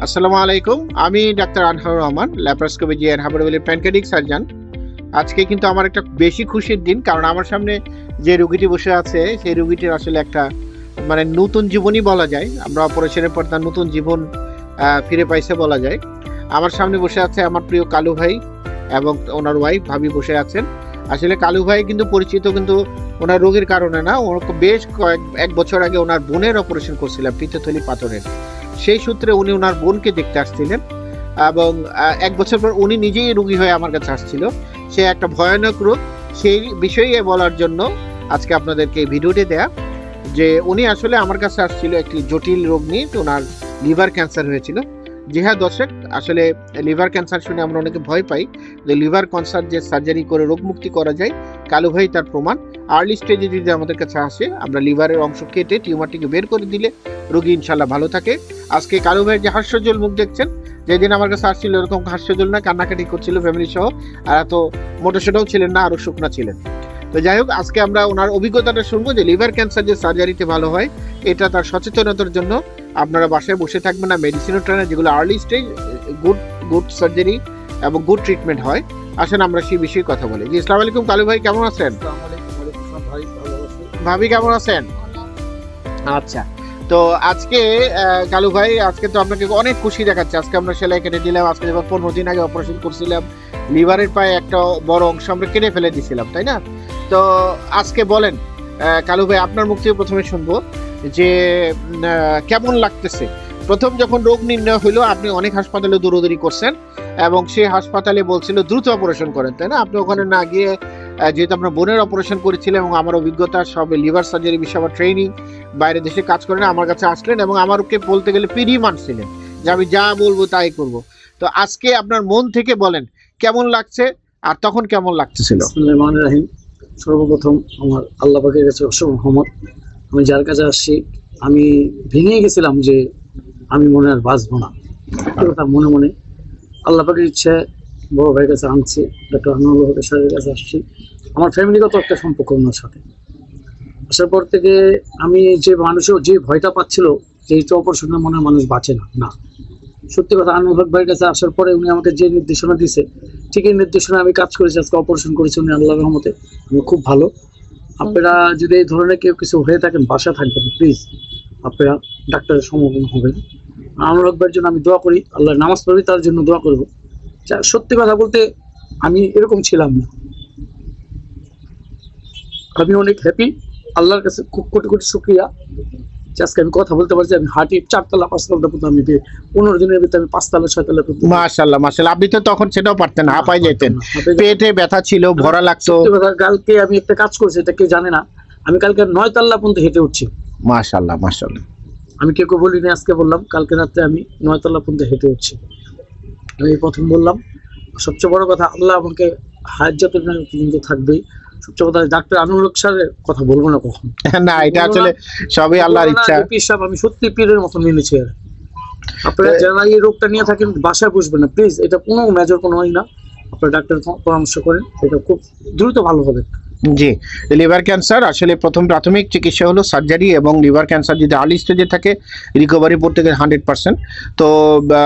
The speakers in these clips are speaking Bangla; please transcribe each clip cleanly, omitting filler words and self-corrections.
আসসালামু আলাইকুম। আমি doctor Anharur Rahman, laparoscopy and hepatobiliary pancreatic surgeon. আজকে কিন্তু আমার একটা বেশি খুশির দিন, কারণ আমার সামনে যে রোগীটি বসে আছে সেই রোগীটির আসলে একটা নতুন জীবনই বলা যায়। আমরা অপারেশনের পর তার নতুন জীবন ফিরে পাইছে বলা যায়। আমার সামনে বসে আছে আমার প্রিয় কালু ভাই এবং ওনার ওয়াইফ ভাবি বসে আছেন। আসলে কালু ভাই কিন্তু পরিচিত কিন্তু ওনার রোগের কারণে না, ওর বেশ এক বছর আগে ওনার বোনের অপারেশন করছিলাম পিত্তথলি পাথরের। সেই সূত্রে উনি ওনার বোনকে দেখতে আসছিলেন এবং এক বছর পর উনি নিজেই রোগী হয়ে আমার কাছে আসছিল। সে একটা ভয়ানক রোগ, সেই বিষয়ে বলার জন্য আজকে আপনাদেরকে এই ভিডিওটি দেয়া যে উনি আসলে আমার কাছে আসছিল একটি জটিল রোগ নিয়ে। ওনার লিভার ক্যান্সার হয়েছিল। জি হ্যাঁ দর্শক, আসলে লিভার ক্যান্সার শুনে আমরা অনেকে ভয় পাই যে লিভার ক্যান্সার যে সার্জারি করে রোগ মুক্তি করা যায়, কালু ভাই তার প্রমাণ। আর্লি স্টেজে যদি আমাদের কাছে আসে, আমরা লিভারের অংশ কেটে টিউমারটিকে বের করে দিলে রোগী ইনশাল্লাহ ভালো থাকে। আজকে কালু ভাইয়ের যে হাস্যজ্জ্বল মুখ দেখছেন, যেদিন আমার কাছে আসছিল এরকম হাস্যজ্জ্বল না, কান্নাকাটি করছিল ফ্যামিলি সহ, আর এত মোটাসোটাও ছিলেন না, আরো শুকনা ছিলেন। তো যাই হোক, আজকে আমরা ওনার অভিজ্ঞতাটা শুনবো যে লিভার ক্যান্সার যে সার্জারিতে ভালো হয়, এটা তার সচেতনতার জন্য আপনারা বাসায় বসে থাকবেন না, মেডিসিনও ট্রেনার যেগুলো আর্লি স্টেজ গুড সার্জারি এবং গুড ট্রিটমেন্ট হয়। আসেন আমরা সেই বিষয়ে কথা বলি। জি, আসসালামু আলাইকুম কালু ভাই, কেমন আছেন? ভাবি কেমন আছেন? আচ্ছা, তো আজকে কালু ভাই, আজকে তো আপনাকে অনেক খুশি দেখাচ্ছে। আজকে আমরা সেলাই কেটে দিলাম। আজকে যখন 15 দিন আগে অপারেশন করছিলাম, লিভারের পায়ে একটা বড় অংশ আমরা কেটে ফেলে দিয়েছিলাম, তাই না? তো আজকে বলেন কালু ভাই, আপনার মুখ থেকে প্রথমে শুনবো যে কেমন লাগতেছে। প্রথম যখন রোগ নির্ণয় হলো, আপনি অনেক হাসপাতালে দৌড়াদৌড়ি করছেন এবং সেই হাসপাতালে বলছিল দ্রুত অপারেশন করেন, তাই না? আপনি ওখানে না গিয়ে, যেহেতু আপনার বোনের অপারেশন করেছিলেন এবং আমার অভিজ্ঞতা সব লিভার সার্জারি বিষয়ে আমার ট্রেনিং, বাইরে দেশে কাজ করেন, আমার কাছে আসলেন এবং আমারকে বলতে গেলে পিডি মানছিলেন যে আমি যা বলবো তাই করব। তো আজকে আপনার মন থেকে বলেন কেমন লাগছে আর তখন কেমন লাগতেছিল? সর্বপ্রথম আমার আল্লাহ পাকের কাছে অসংখ্য রহমত। আমি যার কাছে আসছি, আমি ভেঙে গেছিলাম যে আমি মনে আর বাঁচবো না, কথা মনে মনে আল্লাহ পাকের ইচ্ছে বড় ভাইয়ের কাছে আনছি, ডক্টর আনোয়ার সাহেবের কাছে আসছি। আমার ফ্যামিলিগত একটা সম্পর্ক ওনার সাথে। আসার পর থেকে আমি যে মানুষের যে ভয়টা পাচ্ছিল যে এইটা অপারেশনের মনে মানুষ বাঁচে না, না সত্যি কথা, আনোয়ার ভাইয়ের কাছে আসার পরে উনি আমাকে যে নির্দেশনা দিয়েছে, ঠিক এই নির্দেশনা আমি কাজ করেছি। আজকে অপারেশন করেছি উনি আল্লাহর রহমতে, আমি খুব ভালো। আপনারা যদি এই ধরনের কেউ কিছু হয়ে থাকেন, বাসা থাকবেন, প্লিজ আপনারা ডাক্তারের সম্মুখীন হবেন। আনোয়ার ভাইয়ের জন্য আমি দোয়া করি, আল্লাহর নামাজ পড়ি, তার জন্য দোয়া করবো। সত্যি কথা বলতে আমি এরকম ছিলাম না। আমি অনেক হ্যাপি, আল্লাহর কাছে খুব কোটি কোটি শুকরিয়া আজকে আমি কথা বলতে পারছি। আমি হাঁটি 4তলা 5তলা পর্যন্ত, আমি 15 দিনের ভিতরে আমি 5তলা 6তলা পর্যন্ত। মাশাআল্লাহ মাশাআল্লাহ, আপনি তো তখন সেটাও পারতেন, হাঁপাই যেতেন, পেটে ব্যথা ছিল, ভরা লাগতো। কালকে আমি একটা কাজ করছি, এটা কেউ জানে না, আমি কালকে 9তলা পর্যন্ত হেঁটে উঠছি। মাশাআল্লাহ মাশাআল্লাহ, আমি কেউ বলিনি, আজকে বললাম। কালকে রাতে আমি 9তলা পর্যন্ত হেঁটে উঠছি। আমি প্রথম বললাম, সবচেয়ে বড় কথা, আল্লাহ আমাকে হায়াত যত পর্যন্ত থাকবেই। সবচেয়ে কথা, ডাক্তার আনোয়ার স্যারের কথা বলবো না কখন, না এটা আসলে সবই আল্লাহর ইচ্ছা। আমি সত্যি পীরের মতন মেনেছি। আপনারা যারা এই রোগটা নিয়ে থাকেন, বাসায় বসবেন না প্লিজ, এটা কোনো মেজর কোনো হয় না। আপনারা ডাক্তার পরামর্শ করেন, এটা খুব দ্রুত ভালো হবে। জি, লিভার ক্যান্সার আসলে প্রথম প্রাথমিক চিকিৎসা হলো সার্জারি, এবং লিভার ক্যান্সার যদি আর্লি স্টেজে থাকে রিকভারি পড়তে গেলে 100%। তো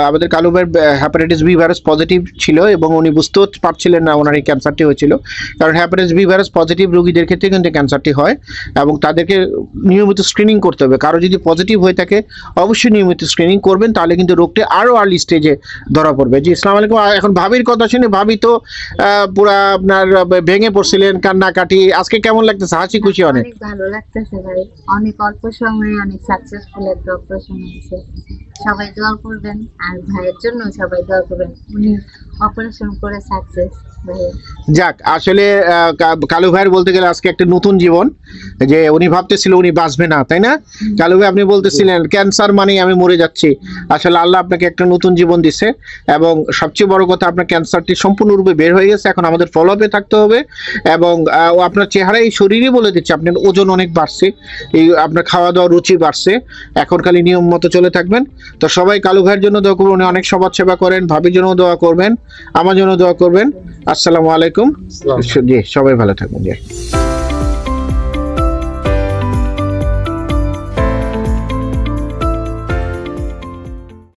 আমাদের কালু ভাইয়ের হ্যাপাটাইটিস বি ভাইরাস পজিটিভ ছিল এবং উনি বুঝতেও পারছিলেন না ওনার এই ক্যান্সারটি হয়েছিল, কারণ হ্যাপাটাইটিস বি ভাইরাস পজিটিভ রোগীদের ক্ষেত্রে কিন্তু ক্যান্সারটি হয় এবং তাদেরকে নিয়মিত স্ক্রিনিং করতে হবে। কারো যদি পজিটিভ হয়ে থাকে অবশ্যই নিয়মিত স্ক্রিনিং করবেন, তাহলে কিন্তু রোগটি আরও আর্লি স্টেজে ধরা পড়বে। জি, আসসালামু আলাইকুম। এখন ভাবির কথা শুনে, ভাবি তো পুরা আপনার ভেঙে পড়ছিলেন, কান্নাকাটি। আজকে কেমন লাগতেছে? হাসি খুশি? অনেক ভালো লাগতেছে ভাই, অনেক অল্প সময়ে অনেক সাকসেসফুল একটা অপারেশন হয়েছে। সবাই দোয়া করবেন, আর ভাইয়ের জন্য সবাই দোয়া করবেন, উনি অপারেশন করে সাকসেস। যাক, আসলে কালু ভাইয়ের বলতে গেলে আজকে একটা নতুন জীবন, যে উনি ভাবতেছিল উনি বাঁচবে না, তাই না কালু ভাই? আপনি বলতেছিলেন ক্যান্সার মানে আমি মরে যাচ্ছি। আসলে আল্লাহ আপনাকে একটা নতুন জীবন দিছে এবং সবচেয়ে বড় কথা, আপনার ক্যান্সারটি সম্পূর্ণরূপে বের হয়ে গেছে। এখন আমাদের ফলো আপে থাকতে হবে এবং আপনার চেহারা, এই শরীরই বলে দিচ্ছে আপনার ওজন অনেক বাড়ছে, এই আপনার খাওয়া দাওয়া রুচি বাড়ছে। এখন খালি নিয়ম মতো চলে থাকবেন। তো সবাই কালু ভাইয়ের জন্য দোয়া করবেন, উনি অনেক সমাজ সেবা করেন। ভাবির জন্য দোয়া করবেন, আমার জন্য দোয়া করবেন। আসসালামু আলাইকুম। জি, সবাই ভালো থাকবেন। জি।